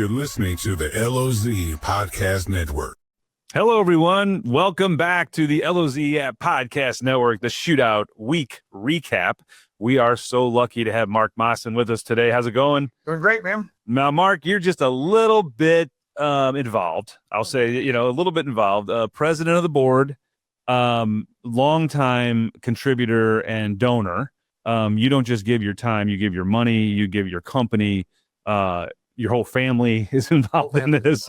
You're listening to the LOZ Podcast Network. Hello, everyone. Welcome back to the LOZ Podcast Network, the Shootout Week Recap. We are so lucky to have Mark Maasen with us today. How's it going? Doing great, man. Now, Mark, you're just a little bit involved. I'll say, a little bit involved. President of the board, longtime contributor and donor. You don't just give your time, you give your money, you give your company. Your whole family is involved in this.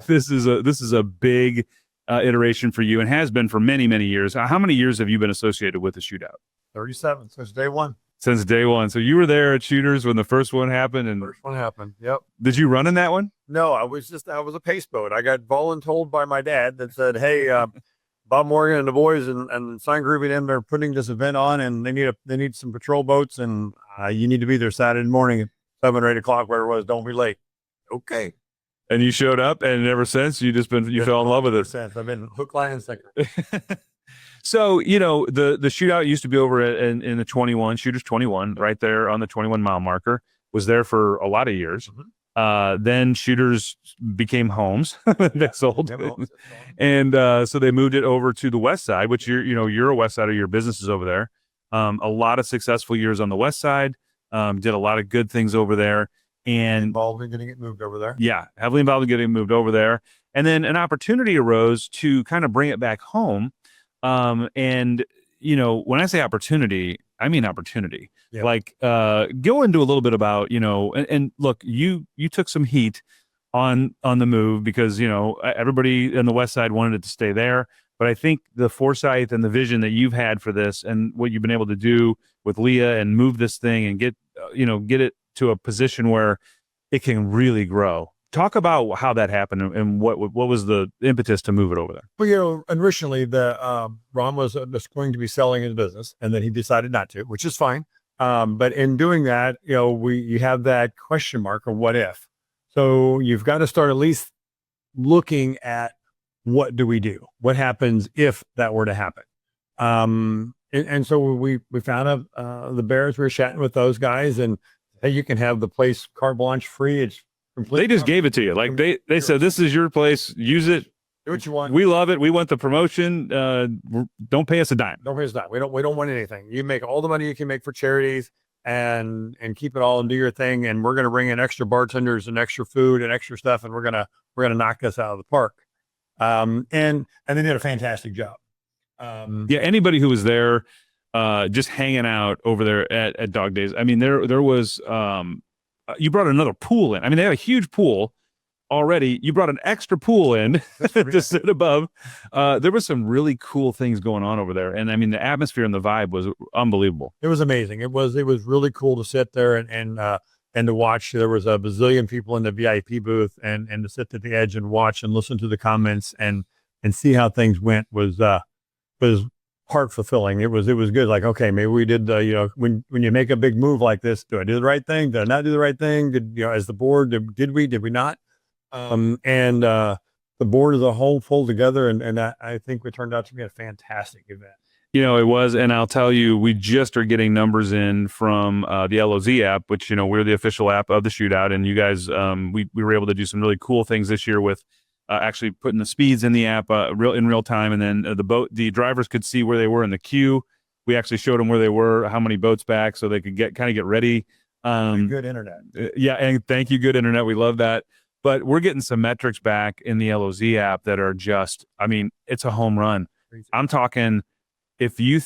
This is a big iteration for you and has been for many, many years. How many years have you been associated with the Shootout? 37 since day one. Since day one. So you were there at Shooters when the first one happened. And First one happened. Yep. Did you run in that one? No, I was a pace boat. I got voluntold by my dad that said, "Hey, Bob Morgan and the boys and Sign Grouping them, they're putting this event on, and they need some patrol boats, and you need to be there Saturday morning at 7 or 8 o'clock, where it was. Don't be late." Okay. And you showed up, and ever since you fell in love with it. I've been hook, line, and sinker. So, the Shootout used to be over in the 21, Shooters 21, right there on the 21 mile marker. Was there for a lot of years. Mm-hmm. Then Shooters became homes. They sold. And so they moved it over to the west side, which you're a west sider, your business is over there. A lot of successful years on the west side. Did a lot of good things over there. And involved in getting it moved over there. Yeah, heavily involved in getting it moved over there. And then an opportunity arose to kind of bring it back home. And when I say opportunity, I mean opportunity. Yep. Like go into a little bit about, and look, you took some heat on the move because, everybody in the west side wanted it to stay there. But I think the foresight and the vision that you've had for this and what you've been able to do with Leah and move this thing and get it to a position where it can really grow. Talk about how that happened and what was the impetus to move it over there. Well, originally Ron was just going to be selling his business, and then he decided not to, which is fine. But in doing that, you have that question mark of what if. So you've got to start at least looking at what do we do? What happens if that were to happen? And so we found the Bears. We were chatting with those guys, and hey, you can have the place carte blanche free. It's completely. They just gave it to you. Like they said, this is your place. Use it. Do what you want. We love it. We want the promotion. Don't pay us a dime. Don't pay us a dime. We don't want anything. You make all the money you can make for charities and keep it all and do your thing. And we're going to bring in extra bartenders and extra food and extra stuff. And we're going to knock this out of the park. And they did a fantastic job. Anybody who was there, just hanging out over there at Dog Days. I mean, there was, you brought another pool in. I mean, they had a huge pool already. You brought an extra pool in to sit above. There was some really cool things going on over there. And I mean, the atmosphere and the vibe was unbelievable. It was amazing. It was really cool to sit there and to watch. There was a bazillion people in the VIP booth and to sit at the edge and watch and listen to the comments and see how things went was heart fulfilling. It was good. Like, okay, maybe we did, when you make a big move like this, do I do the right thing? Did I not do the right thing? As the board, did we not? And the board as a whole pulled together. And I think it turned out to be a fantastic event. It was, and I'll tell you, we just are getting numbers in from the LOZ app, which, we're the official app of the Shootout. And you guys, we were able to do some really cool things this year with actually putting the speeds in the app in real time. And then the drivers could see where they were in the queue. We actually showed them where they were, how many boats back, so they could get ready. Good internet. Yeah. And thank you. Good internet. We love that. But we're getting some metrics back in the LOZ app that are just, I mean, it's a home run. Crazy. I'm talking, if you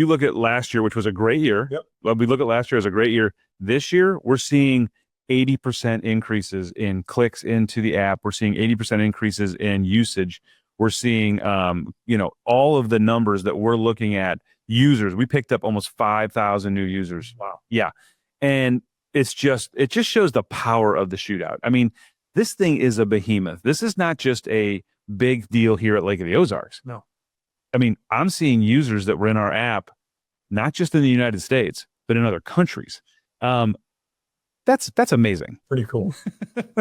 look at last year, which was a great year, yep. Well, we look at last year as a great year. This year, we're seeing 80% increases in clicks into the app. We're seeing 80% increases in usage. We're seeing, all of the numbers that we're looking at. Users, we picked up almost 5,000 new users. Wow. Yeah. And it just shows the power of the Shootout. I mean, this thing is a behemoth. This is not just a big deal here at Lake of the Ozarks. No. I mean, I'm seeing users that were in our app, not just in the United States, but in other countries. That's amazing. Pretty cool.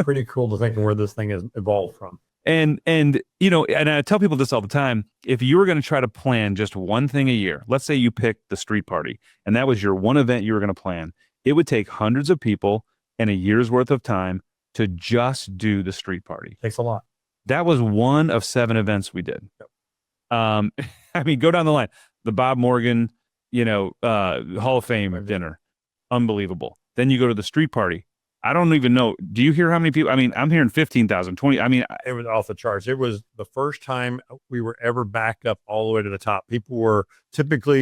Pretty cool to think of where this thing has evolved from. And I tell people this all the time. If you were going to try to plan just one thing a year, let's say you picked the street party, and that was your one event you were going to plan, it would take hundreds of people and a year's worth of time to just do the street party. Takes a lot. That was one of 7 events we did. Yep. I mean, go down the line. The Bob Morgan, Hall of Fame dinner. Unbelievable. Then you go to the street party. I don't even know. Do you hear how many people? I mean, I'm hearing 15,000, 20. I mean, it was off the charts. It was the first time we were ever backed up all the way to the top. People were typically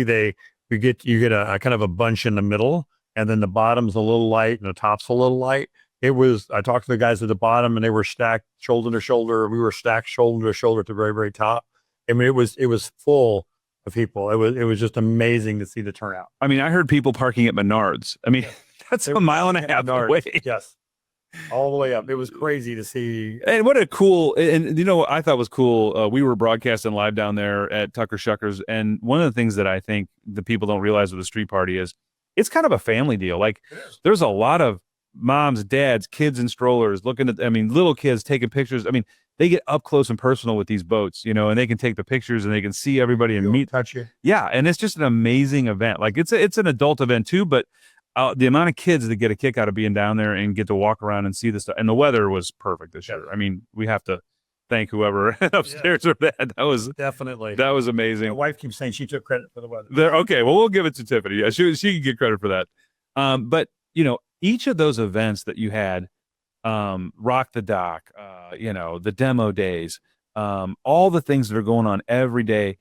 you get a kind of a bunch in the middle, and then the bottom's a little light and the top's a little light. I talked to the guys at the bottom, and they were stacked shoulder to shoulder. We were stacked shoulder to shoulder at the very, very top. I mean, it was full of people. It was just amazing to see the turnout. I mean, I heard people parking at Menards. I mean, that's a mile and a half away. Yes. All the way up. It was crazy to see. And what a cool, and what I thought was cool, we were broadcasting live down there at Tucker Shuckers. And one of the things that I think the people don't realize with the street party is it's kind of a family deal. Like there's a lot of moms, dads, kids in strollers looking at, little kids taking pictures. I mean, they get up close and personal with these boats, and they can take the pictures and they can see everybody and touch you. Yeah. And it's just an amazing event. Like it's an adult event too, but the amount of kids that get a kick out of being down there and get to walk around and see this stuff. And the weather was perfect this year. I mean, we have to thank whoever upstairs for that. That was amazing. My wife keeps saying she took credit for the weather. Okay. Well, we'll give it to Tiffany. Yeah, she can get credit for that. But each of those events that you had, Rock the Dock, the demo days, all the things that are going on every day.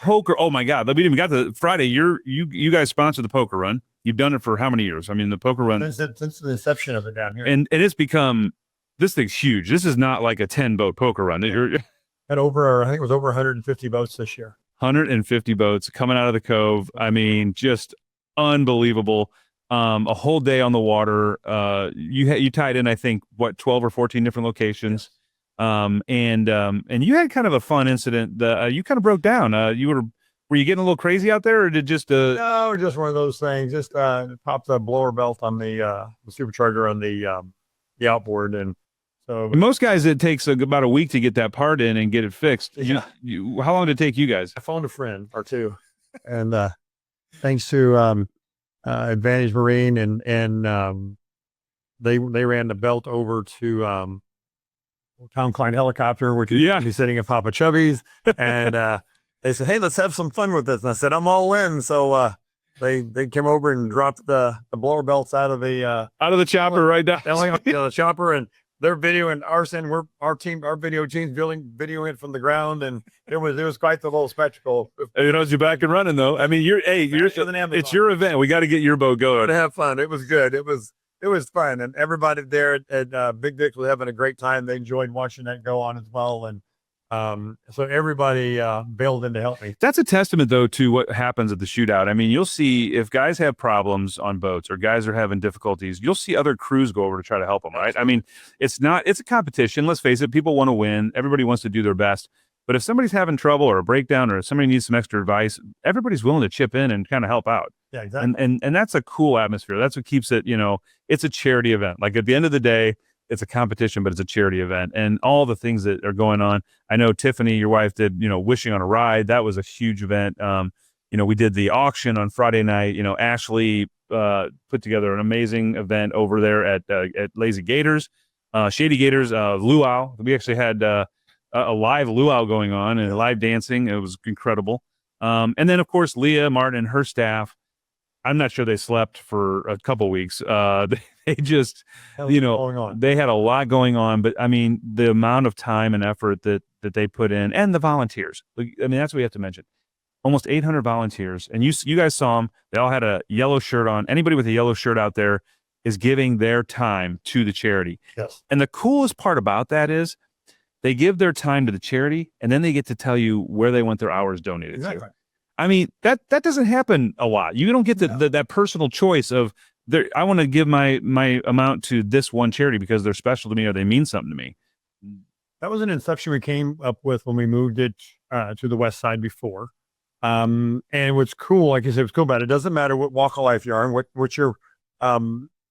Poker, oh my God, we didn't even got the Friday. You guys sponsored the poker run. You've done it for how many years? I mean, the poker run since the inception of it down here, and it's become, this thing's huge. This is not like a 10-boat poker run. I think it was over 150 boats this year. 150 boats coming out of the cove. I mean, just unbelievable. A whole day on the water. You tied in, I think, 12 or 14 different locations. Yes. And you had kind of a fun incident. You kind of broke down. Were you getting a little crazy out there, or did just no, just one of those things. Just popped a blower belt on the supercharger on the outboard, and so most guys it takes about a week to get that part in and get it fixed. Yeah. How long did it take you guys? I phoned a friend or two, and thanks to Advantage Marine and they ran the belt over to Tom Klein Helicopter, which is sitting at Papa Chubby's, and they said, "Hey, let's have some fun with this." And I said, "I'm all in." So they came over and dropped the blower belts out of the chopper right down. The chopper, and they're videoing our video team's videoing it from the ground, and it was quite the little spectacle. You're back and running though. I mean, it's your event. We got to get your boat going. To have fun. It was good. It was fun, and everybody there at Big Dick was having a great time. They enjoyed watching that go on as well, and so everybody bailed in to help me. That's a testament, though, to what happens at the shootout. I mean, you'll see if guys have problems on boats or guys are having difficulties, you'll see other crews go over to try to help them, right? I mean, it's a competition. Let's face it. People want to win. Everybody wants to do their best. But if somebody's having trouble or a breakdown or if somebody needs some extra advice, everybody's willing to chip in and kind of help out. Yeah, exactly. And that's a cool atmosphere. That's what keeps it, it's a charity event. Like at the end of the day, it's a competition, but it's a charity event, and all the things that are going on. I know Tiffany, your wife, did, Wishing on a Ride. That was a huge event. We did the auction on Friday night. Ashley put together an amazing event over there at Lazy Gators, Shady Gators, luau. We actually had a live luau going on and live dancing. It was incredible. And then of course, Leah Martin and her staff, I'm not sure they slept for a couple weeks. They just, they had a lot going on, but I mean, the amount of time and effort that they put in, and the volunteers. I mean, that's what we have to mention. Almost 800 volunteers, and you guys saw them. They all had a yellow shirt on. Anybody with a yellow shirt out there is giving their time to the charity. Yes. And the coolest part about that is they give their time to the charity, and then they get to tell you where they want their hours donated to. I mean, that doesn't happen a lot. You don't get that personal choice of, I want to give my amount to this one charity because they're special to me or they mean something to me. That was an inception we came up with when we moved it to the west side before. And what's cool, like I said, what's cool about it, doesn't matter what walk of life you are and what your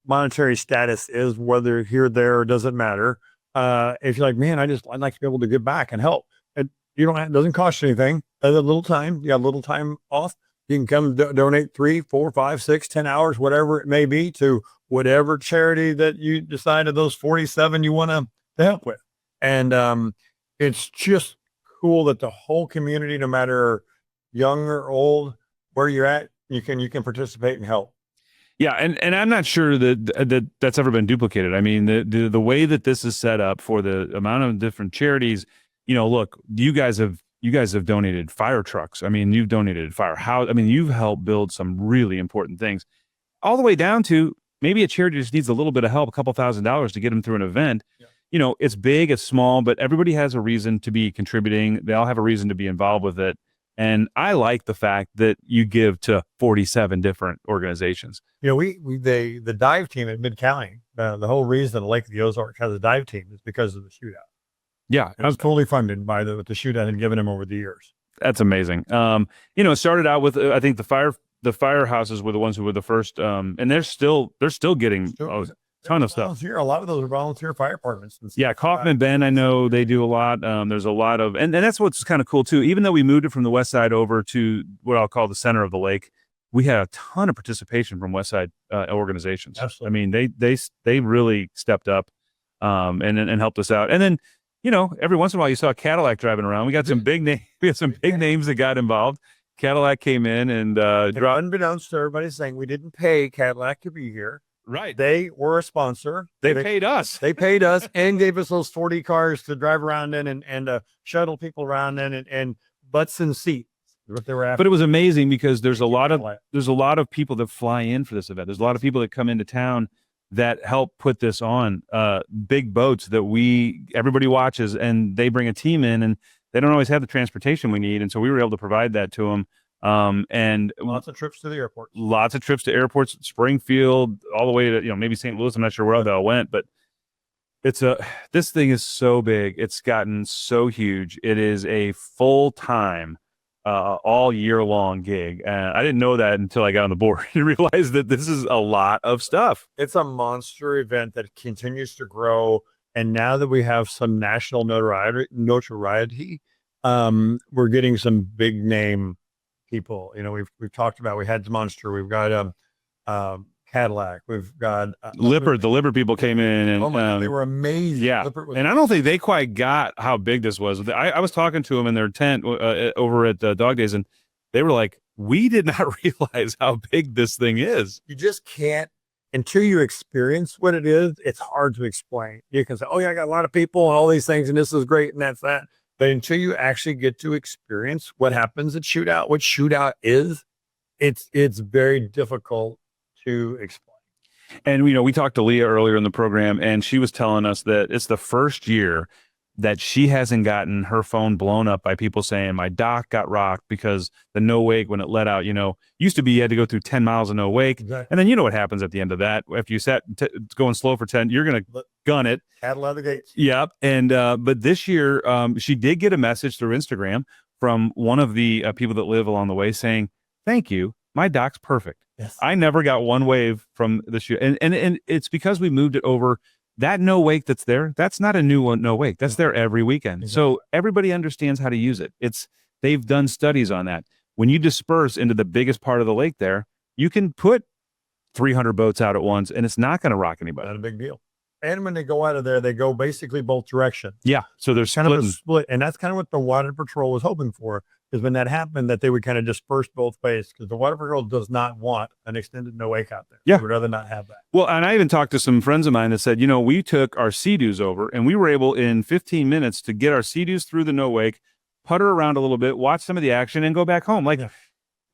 monetary status is, whether here, there, it doesn't matter. If you're like, man, I'd like to be able to give back and help. It doesn't cost you anything. A little time. You got a little time off. You can come donate 3, 4, 5, 6, 10 hours, whatever it may be, to whatever charity that you decide of those 47 you want to help with. And it's just cool that the whole community, no matter young or old, where you're at, you can participate and help. Yeah, and I'm not sure that that's ever been duplicated. I mean, the way that this is set up for the amount of different charities, look, you guys have donated fire trucks. I mean, you've donated firehouse. I mean, you've helped build some really important things, all the way down to maybe a charity just needs a little bit of help, a couple $1,000s to get them through an event. Yeah. It's big, it's small, but everybody has a reason to be contributing. They all have a reason to be involved with it. And I like the fact that you give to 47 different organizations. The dive team at Mid-County, the whole reason Lake of the Ozarks has a dive team is because of the shootout. Yeah. It was totally funded by what the shootout had given him over the years. That's amazing. It started out with, I think the firehouses were the ones who were the first, and they're still getting a ton of stuff. A lot of those are volunteer fire departments. Yeah, Kaufman Bend, I know they do a lot. There's a lot of, and that's what's kind of cool too. Even though we moved it from the west side over to what I'll call the center of the lake, we had a ton of participation from west side organizations. Absolutely. I mean, they really stepped up and helped us out. And then, every once in a while you saw a Cadillac driving around. We got some big names. We had some big names that got involved. Cadillac came in and unbeknownst to everybody, saying we didn't pay Cadillac to be here. Right. They were a sponsor. They paid us. They paid us and gave us those 40 cars to drive around in and shuttle people around in and butts and seats. What they were after. But it was amazing because there's a lot of people that fly in for this event. There's a lot of people that come into town that help put this on. Big boats that everybody watches, and they bring a team in, and they don't always have the transportation we need, and so we were able to provide that to them. And lots of trips to the airport. Lots of trips to airports, Springfield, all the way to maybe St. Louis. I'm not sure where they all went, but this thing is so big. It's gotten so huge. It is a full-time, all year long gig. And I didn't know that until I got on the board and realized that this is a lot of stuff. It's a monster event that continues to grow. And now that we have some national notoriety, we're getting some big name people. We've talked about, we had Monster, we've got Cadillac, we've got Lippert. The Lippert people came in and they were amazing. Yeah, and I don't think they quite got how big this was. I was talking to them in their tent over at Dog Days, and they were like, "We did not realize how big this thing is." You just can't until you experience what it is. It's hard to explain. You can say, "Oh yeah, I got a lot of people and all these things, and this is great, and that's that." But until you actually get to experience what happens at Shootout, what Shootout is, it's very difficult to explain. And, we talked to Leah earlier in the program, and she was telling us that it's the first year that she hasn't gotten her phone blown up by people saying, my dock got rocked because the no wake, when it let out, used to be you had to go through 10 miles of no wake. Exactly. And then you know what happens at the end of that. If you sat going slow for 10, you're going to gun it. Paddle out of the gates. Yep. And, but this year, she did get a message through Instagram from one of the people that live along the way saying, thank you. My dock's perfect. Yes. I never got one wave from the shoot. And it's because we moved it over. That no wake that's there, that's not a new one, no wake. That's there every weekend. Exactly. So everybody understands how to use it. They've done studies on that. When you disperse into the biggest part of the lake there, you can put 300 boats out at once and it's not going to rock anybody. Not a big deal. And when they go out of there, they go basically both directions. Yeah. So there's kind of a split. And that's kind of what the Water Patrol was hoping for, is when that happened, that they would kind of disperse both ways, because the Water Patrol does not want an extended no wake out there. Yeah. They would rather not have that. Well, and I even talked to some friends of mine that said, we took our Sea-Doos over and we were able in 15 minutes to get our Sea-Doos through the no wake, putter around a little bit, watch some of the action and go back home. Like,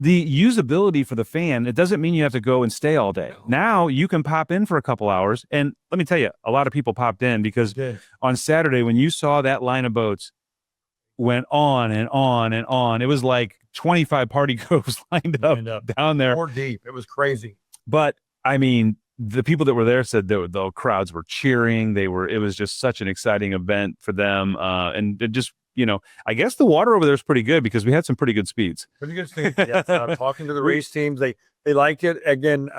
the usability for the fan, it doesn't mean you have to go and stay all day. Now you can pop in for a couple hours. And let me tell you, a lot of people popped in because on Saturday, when you saw that line of boats went on and on and on, it was like 25 party groves lined up down there. More deep. It was crazy. But I mean, the people that were there said the crowds were cheering. It was just such an exciting event for them. And it just, I guess the water over there is pretty good because we had some pretty good speeds. Pretty good speeds. Yeah. Talking to the race teams, they liked it. Again,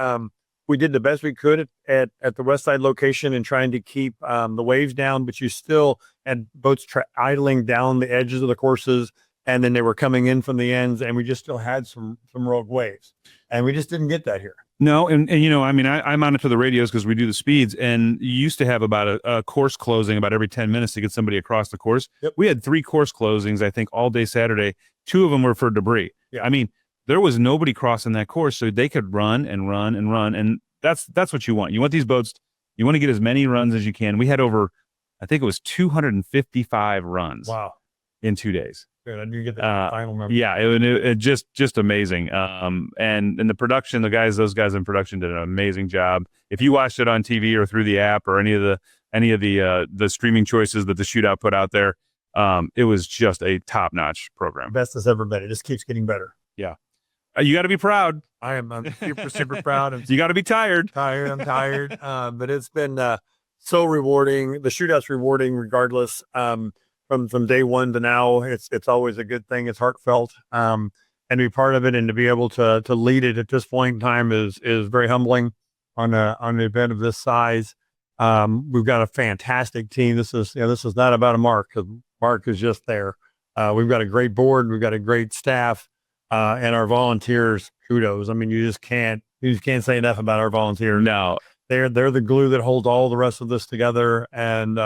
we did the best we could at the west side location and trying to keep the waves down, but you still had boats idling down the edges of the courses. and then they were coming in from the ends, and we just still had some rogue waves, and we just didn't get that here. No, and I mean, I monitor the radios because we do the speeds, and you used to have about a course closing about every 10 minutes to get somebody across the course. Yep. We had 3 course closings, I think, all day Saturday. 2 of them were for debris. Yeah. I mean, there was nobody crossing that course, so they could run and run and run, and that's what you want. You want these boats. You want to get as many runs as you can. We had over, I think it was 255 runs. Wow. In 2 days. Good. I didn't get the final number. Yeah, it just amazing. And the production, those guys in production did an amazing job. If you watched it on TV or through the app or any of the streaming choices that the Shootout put out there, it was just a top-notch program. Best it's ever been. It just keeps getting better. Yeah. You got to be proud. I'm super proud. You got to be tired. I'm tired. But it's been so rewarding. The Shootout's rewarding regardless. From day one to now, it's always a good thing. It's heartfelt, and to be part of it and to be able to lead it at this point in time is very humbling on an event of this size. We've got a fantastic team. This is not about a Mark, because Mark is just there. We've got a great board. We've got a great staff, and our volunteers. Kudos. I mean, you just can't say enough about our volunteers. No, they're the glue that holds all the rest of this together, and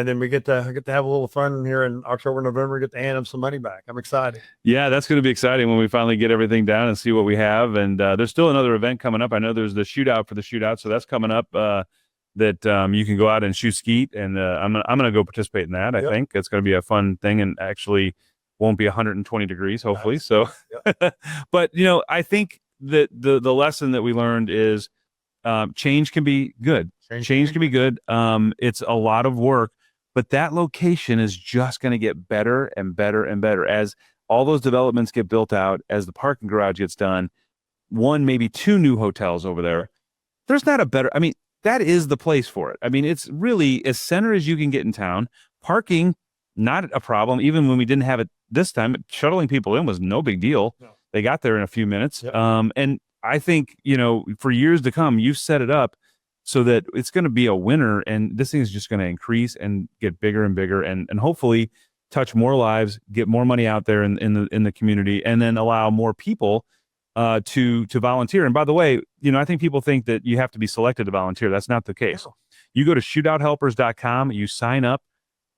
then we get to have a little fun here in October, November, get to hand them some money back. I'm excited. Yeah, that's going to be exciting when we finally get everything down and see what we have. And there's still another event coming up. I know there's the Shootout for the Shootout, so that's coming up that you can go out and shoot skeet. And I'm gonna go participate in that. I think it's going to be a fun thing, and actually won't be 120 degrees, hopefully. Nice. So, but I think that the lesson that we learned is change can be good. Change can be good. It's a lot of work. But that location is just going to get better and better and better as all those developments get built out, as the parking garage gets done, 1, maybe 2 new hotels over there. There's not a better, I mean, that is the place for it. I mean, it's really as center as you can get in town. Parking, not a problem. Even when we didn't have it this time, shuttling people in was no big deal. No. They got there in a few minutes. Yep. And I think, for years to come, you've set it up so that it's going to be a winner, and this thing is just going to increase and get bigger and bigger, and hopefully touch more lives, get more money out there in the community, and then allow more people to volunteer. And by the way, I think people think that you have to be selected to volunteer. That's not the case. No. You go to shootouthelpers.com, you sign up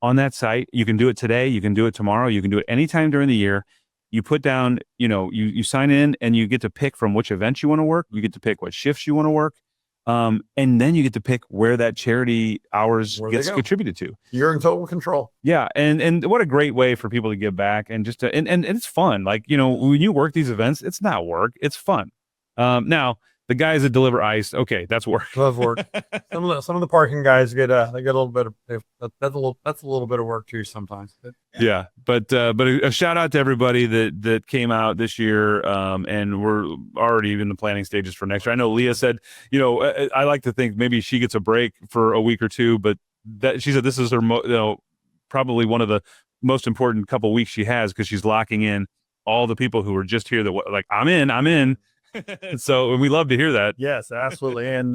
on that site. You can do it today, you can do it tomorrow, you can do it anytime during the year. You put down, you sign in, and you get to pick from which events you want to work. You get to pick what shifts you want to work. And then you get to pick where that charity hours gets contributed to. You're in total control. Yeah. And what a great way for people to give back, and just and it's fun. Like, when you work these events, it's not work, it's fun. Now the guys that deliver ice, okay, that's work. Love work. some of the parking guys get a little bit of that's a little bit of work too sometimes. Yeah. But a shout out to everybody that came out this year, and we're already in the planning stages for next year. I know Leah said, I like to think maybe she gets a break for a week or 2, but that she said this is her probably one of the most important couple weeks she has, because she's locking in all the people who were just here that like, I'm in. So we love to hear that. Yes, absolutely. And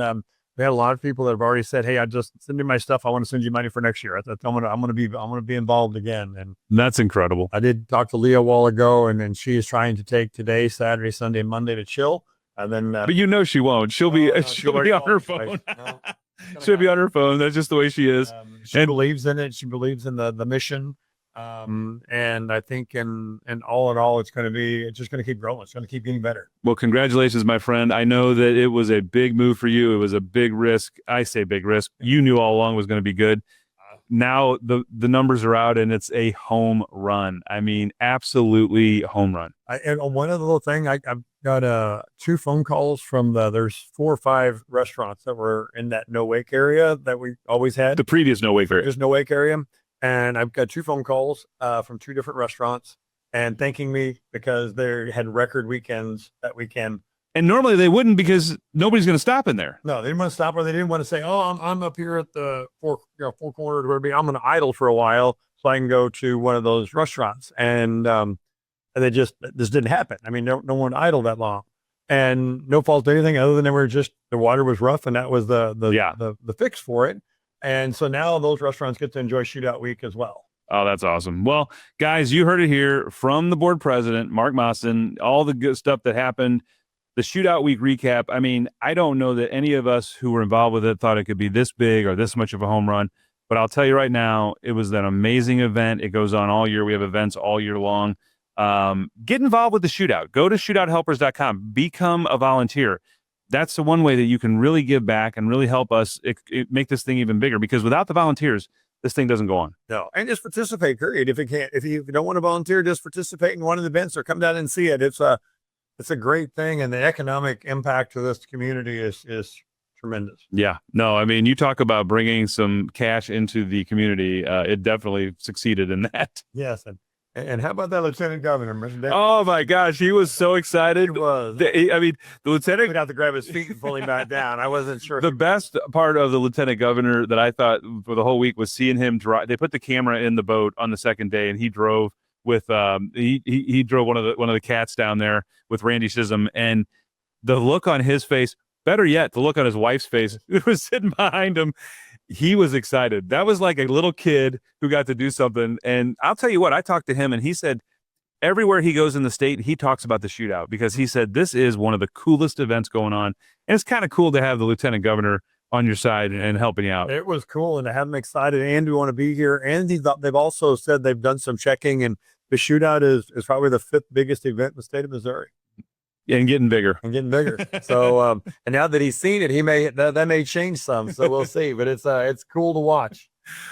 we had a lot of people that have already said, "Hey, I just send me my stuff. I want to send you money for next year." I'm gonna be involved again, and that's incredible. I did talk to Leah a while ago, and then she is trying to take today, Saturday, Sunday, Monday to chill, and then. But she won't. She'll be on her phone. She'll be on her phone. That's just the way she is. She believes in it. She believes in the mission. And I think in all in all, it's just going to keep growing. It's going to keep getting better. Well, congratulations, my friend. I know that it was a big move for you. It was a big risk. I say big risk. You knew all along it was going to be good. Now the numbers are out, and it's a home run. I mean, absolutely home run. And one other little thing, I've got 2 phone calls from there's 4 or 5 restaurants that were in that no wake area that we always had. The previous no wake area. There's no wake area. And I've got 2 phone calls from 2 different restaurants, and thanking me because they had record weekends that weekend. And normally they wouldn't, because nobody's going to stop in there. No, they didn't want to stop, or they didn't want to say, "Oh, I'm up here at the four corners where I'm going to idle for a while so I can go to one of those restaurants." And they this didn't happen. I mean, no one idled that long, and no fault to anything other than the water was rough, and that was the fix for it. And so now those restaurants get to enjoy Shootout Week as well. Oh, that's awesome. Well, guys, you heard it here from the board president, Mark Maasen, all the good stuff that happened, the Shootout Week recap. I mean, I don't know that any of us who were involved with it thought it could be this big or this much of a home run, but I'll tell you right now, it was an amazing event. It goes on all year. We have events all year long. Get involved with the Shootout. Go to shootouthelpers.com. Become a volunteer. That's the one way that you can really give back and really help us make this thing even bigger, because without the volunteers, this thing doesn't go on. No, and just participate, period. If you don't want to volunteer, just participate in one of the events or come down and see it. It's a great thing, and the economic impact to this community is tremendous. Yeah, no, I mean, you talk about bringing some cash into the community. It definitely succeeded in that. Yes, and how about that Lieutenant Governor, Mr. Davis? Oh my gosh, he was so excited. He was. I mean, the lieutenant would have to grab his feet and pull him back down. I wasn't sure. The best part of the lieutenant governor that I thought for the whole week was seeing him drive. They put the camera in the boat on the second day, and he drove with he drove one of the cats down there with Randy Sism, and the look on his face. Better yet, the look on his wife's face, who was sitting behind him. He was excited. That was like a little kid who got to do something. And I'll tell you what, I talked to him, and he said everywhere he goes in the state, he talks about the Shootout, because he said this is one of the coolest events going on. And it's kind of cool to have the lieutenant governor on your side and helping you out. It was cool, and to have him excited and to want to be here. And they've also said they've done some checking, and the Shootout is probably the 5th biggest event in the state of Missouri. And getting bigger. So, and now that he's seen it, that may change some. So we'll see. But it's cool to watch.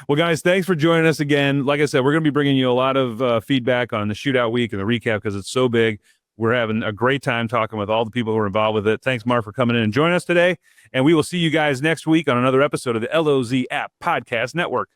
Well, guys, thanks for joining us again. Like I said, we're going to be bringing you a lot of feedback on the Shootout Week and the recap, because it's so big. We're having a great time talking with all the people who are involved with it. Thanks, Mark, for coming in and joining us today. And we will see you guys next week on another episode of the LOZ App Podcast Network.